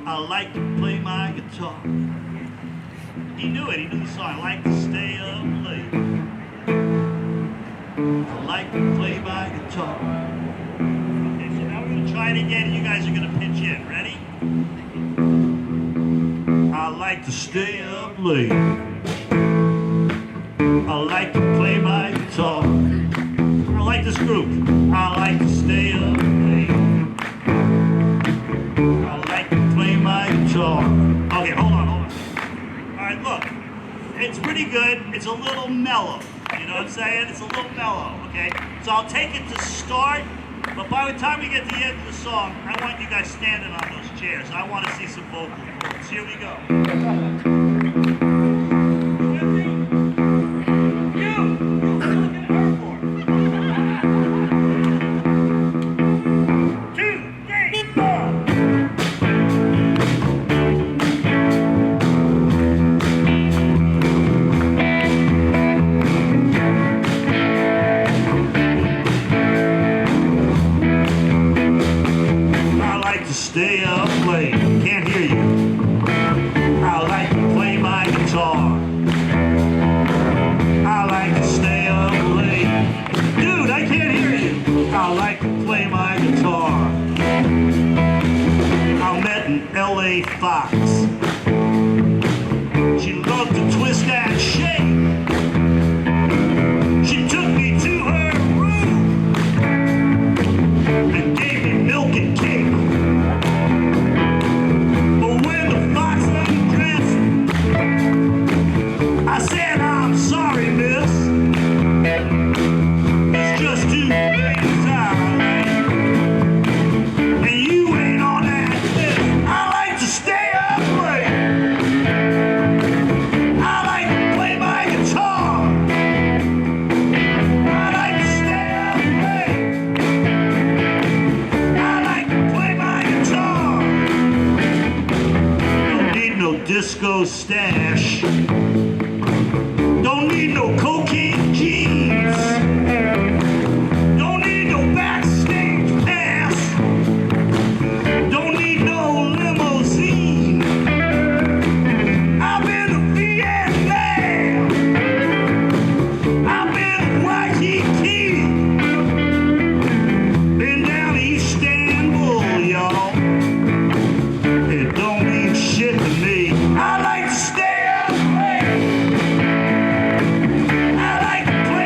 I like to play my guitar. He knew it. He knew the song. I like to stay up late. I like to play my guitar. Okay, so now we're going to try it again. You guys are going to pitch in. Ready? I like to stay up late. I like to play my guitar. I like this group. I like to stay up late. I like to play my guitar. Okay, hold on. All right, look. It's pretty good. It's a little mellow. You know what I'm saying? It's a little mellow, okay? So I'll take it to start, but by the time we get to the end of the song, I want you guys standing on those chairs. I want to see some vocal cords. Here we go. Stay up late, can't hear you. I like to play my guitar. I like to stay up late. Dude, I can't hear you. I like to play my guitar. I met an LA fox. She loved to twist and shake. She took me to her room and gave me milk and cake. I said, I'm sorry, miss. It's just too late time. And you ain't on that list. I like to stay up late. I like to play my guitar. I like to stay up late. I like to play my guitar. Don't need no disco stash. Don't need no cocaine jeans. Don't need no backstage pass. Don't need no limousine. I've been to Vietnam. I've been to Waikiki. Been down to Istanbul, y'all. It don't mean shit to me. I like to stay up late. I like to play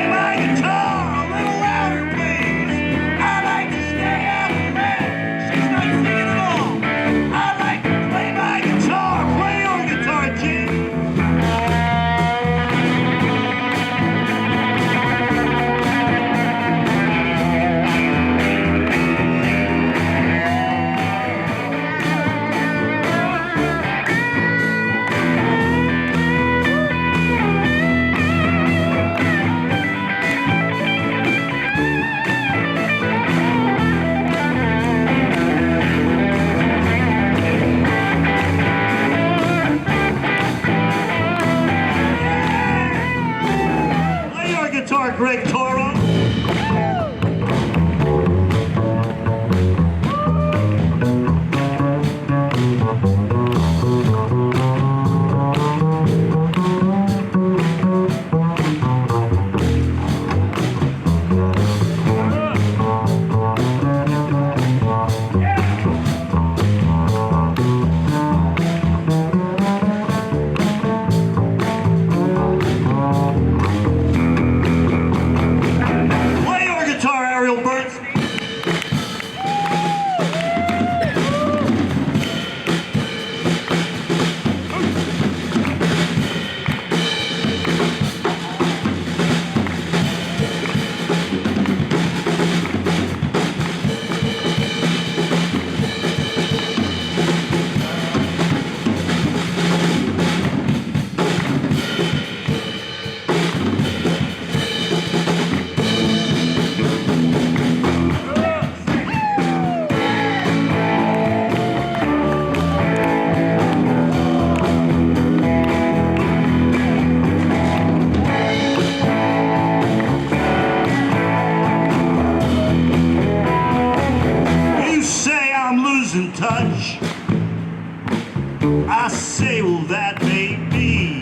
I say, well, that may be.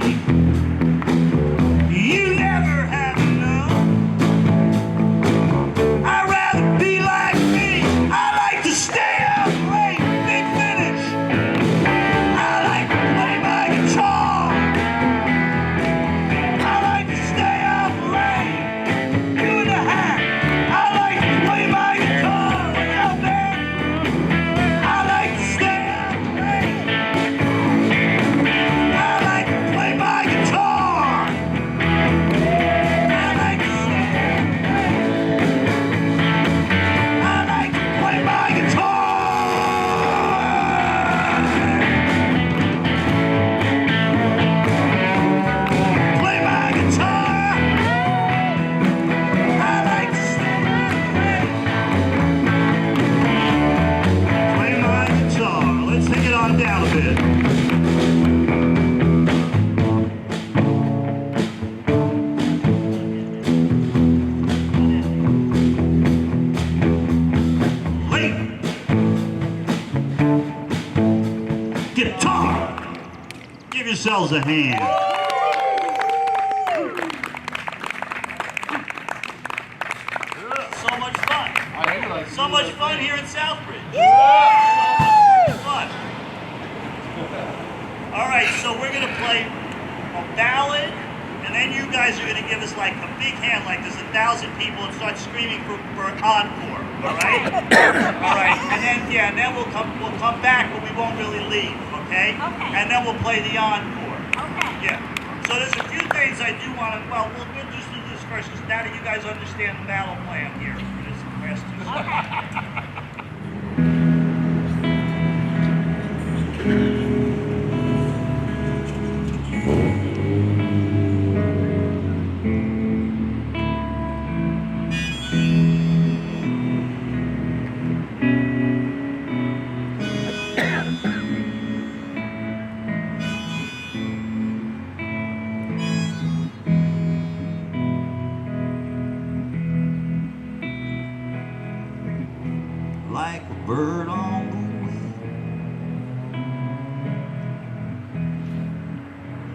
You never have enough. I'd rather be like me. I like to stay up late, big finish. I like to play my guitar. I like to stay up late, 2.5. I like to play my guitar way out there. I like to stay up late. I like to play my guitar. I like to stay up late. I like to play my guitar. Play my guitar. I like to stay up late. Play my guitar. Let's take it on down a bit. Late. Guitar. Give yourselves a hand. So much fun. So much fun here in Southbridge. Fun. All right, so we're gonna play a ballad, and then you guys are gonna give us like a big hand, like there's 1,000 people, and start screaming for encore. All right. All right, and then we'll come back, but we won't really leave. Okay. Okay. And then we'll play the encore. Okay. Yeah. So there's a few things I do want to. Well, we'll just do this first, because now that you guys understand the battle plan here for this last two. Like a bird on the wing,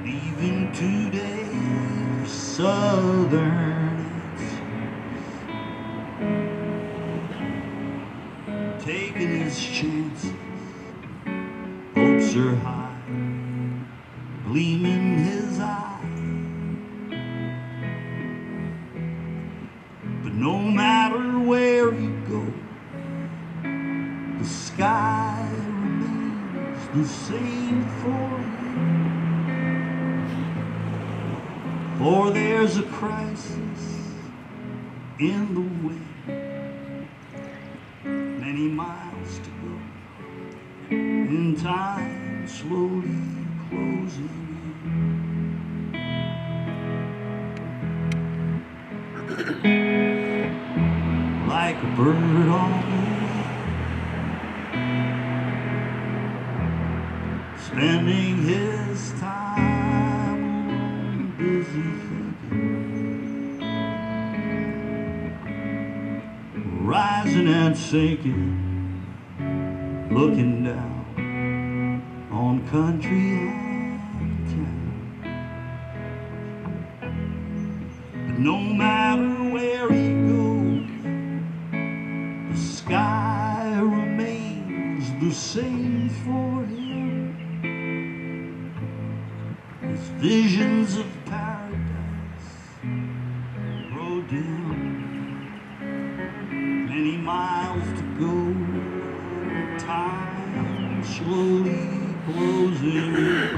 leaving today for southern Italy. Taking his chances, hopes are high, gleaming his eye. But no matter where he goes, the sky remains the same for him. For there's a crisis in the way, many miles to go, and time slowly closing in. Like a bird on the spending his time alone, busy thinking, rising and sinking, looking down on country and town. But no matter where he goes, the sky remains the same for him. His visions of paradise grow dim, many miles to go, time slowly closing in.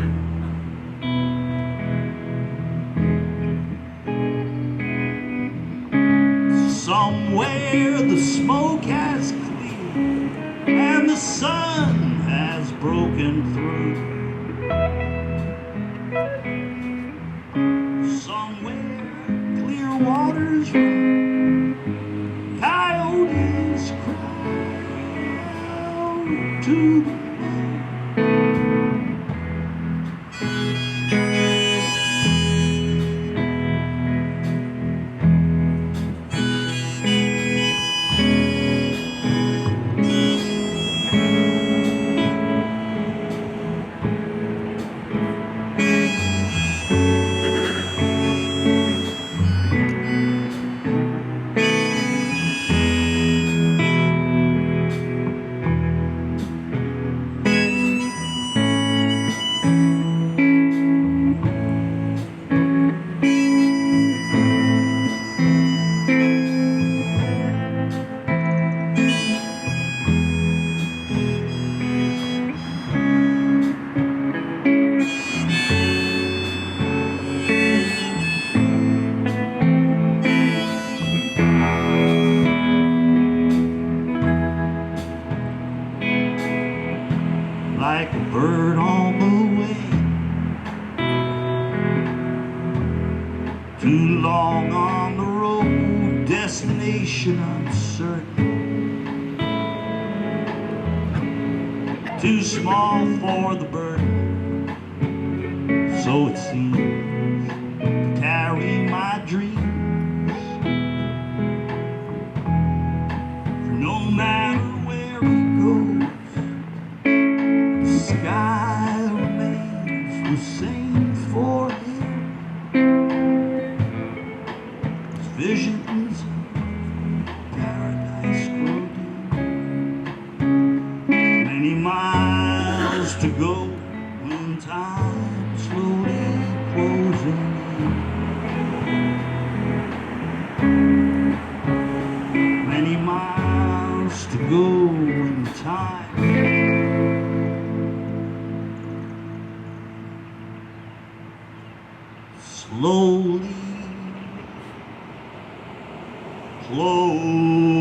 Somewhere the smoke has cleared and the sun has broken through. Somewhere clear waters run, coyotes cry out to the moon. small for the burden, so it seems, to carry my dreams. For no matter where it goes, the sky remains the same for him. His visions of paradise grow dim. Many miles to go when time slowly closing in. Many miles to go when time slowly closing.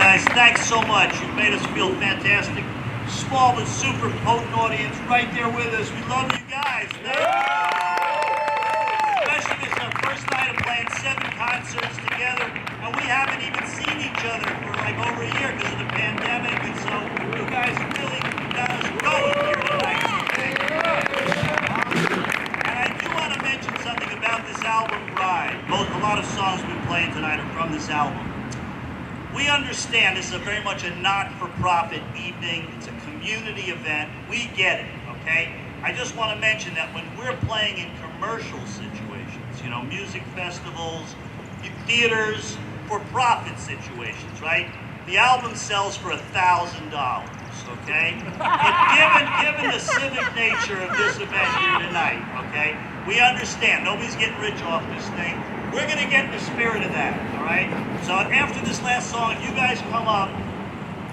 guys. Thanks so much. You've made us feel fantastic. Small but super potent audience right there with us. We love you guys. Thank you. Especially this is our first night of playing 7 concerts together, and we haven't even seen each other for like over a year because of the pandemic, and so you guys really got us going here tonight. Okay? And I do want to mention something about this album, Ride. A lot of songs we've been playing tonight are from this album. We understand this is very much a not-for-profit evening. It's a community event. We get it, okay? I just want to mention that when we're playing in commercial situations, you know, music festivals, theaters, for-profit situations, right? The album sells for $1,000, okay? But given the civic nature of this event here tonight, okay, we understand nobody's getting rich off this thing. We're going to get in the spirit of that, all right? So after this last song, if you guys come up,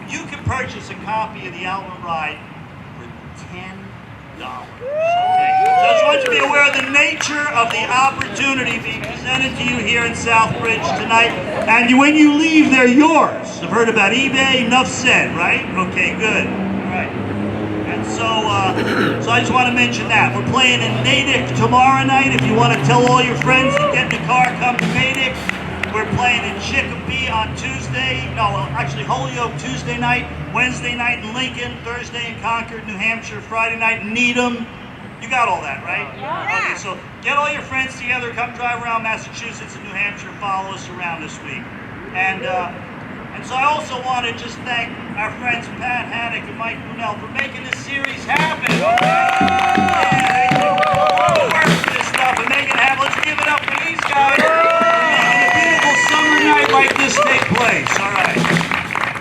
you can purchase a copy of the album Ride for $10. Okay? So I just want you to be aware of the nature of the opportunity being presented to you here in Southbridge tonight. And when you leave, they're yours. I've heard about eBay, enough said, right? Okay, good. All right. And so I just want to mention that. We're playing in Natick tomorrow night. If you want to tell all your friends to get in the car, come to Natick. We're playing in Chicopee on Tuesday. No, actually Holyoke Tuesday night, Wednesday night in Lincoln, Thursday in Concord, New Hampshire, Friday night in Needham. You got all that, right? Yeah. Okay, so get all your friends together, come drive around Massachusetts and New Hampshire, follow us around this week. And so I also want to just thank our friends Pat Haddock and Mike Brunel for making this series happen. They do a lot of work for this stuff and making it happen. Let's give it up for these guys. Making a beautiful summer night like this take place. All right.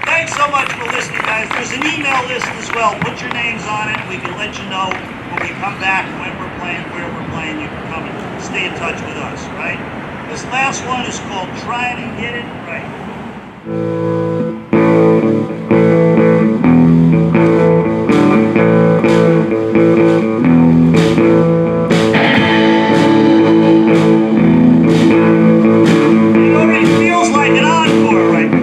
Thanks so much for listening, guys. There's an email list as well. Put your names on it. We can let you know when we come back, when we're playing, where we're playing. You can come and stay in touch with us, right? This last one is called Trying to Get It Right. It already feels like an encore right now.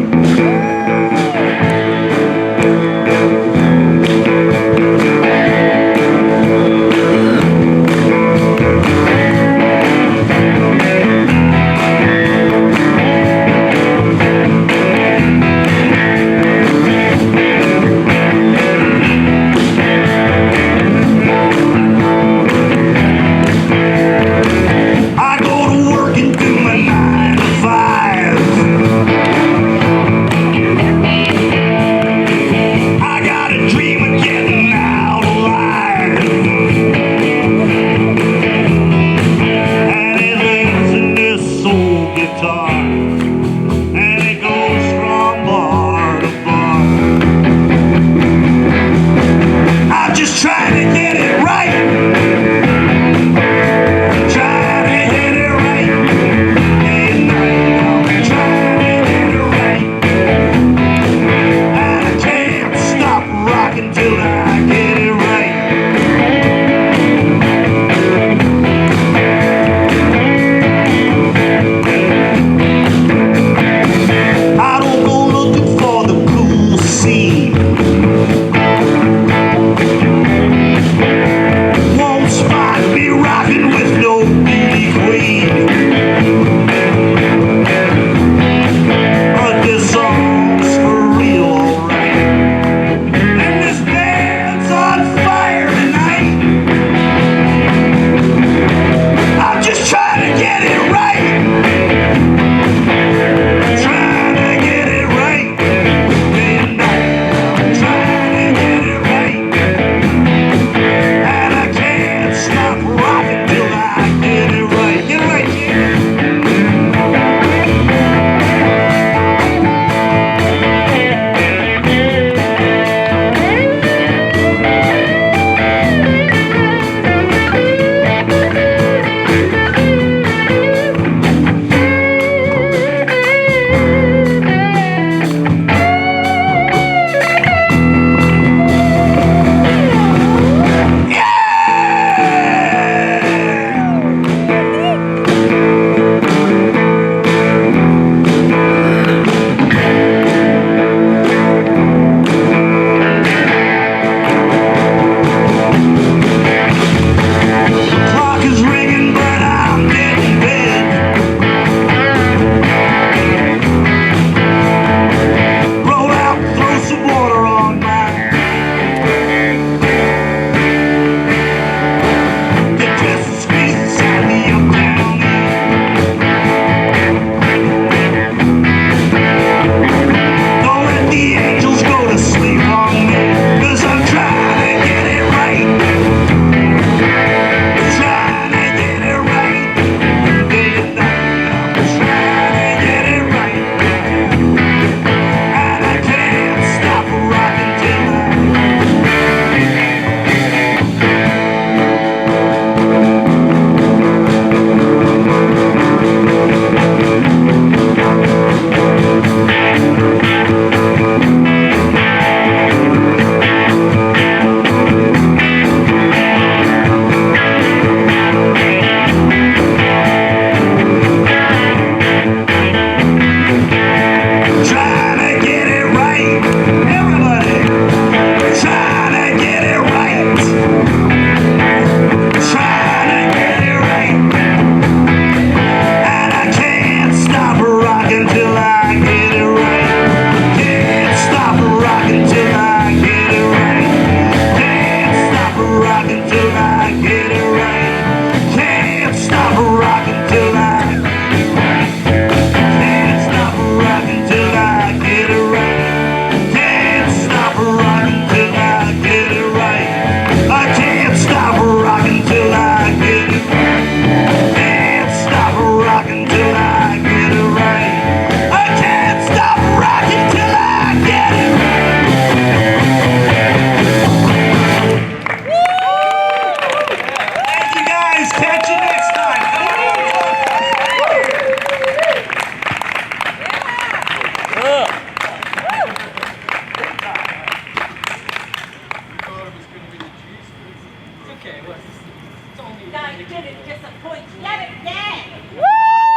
okay. Well, it's only. God didn't disappoint yet again. Woo!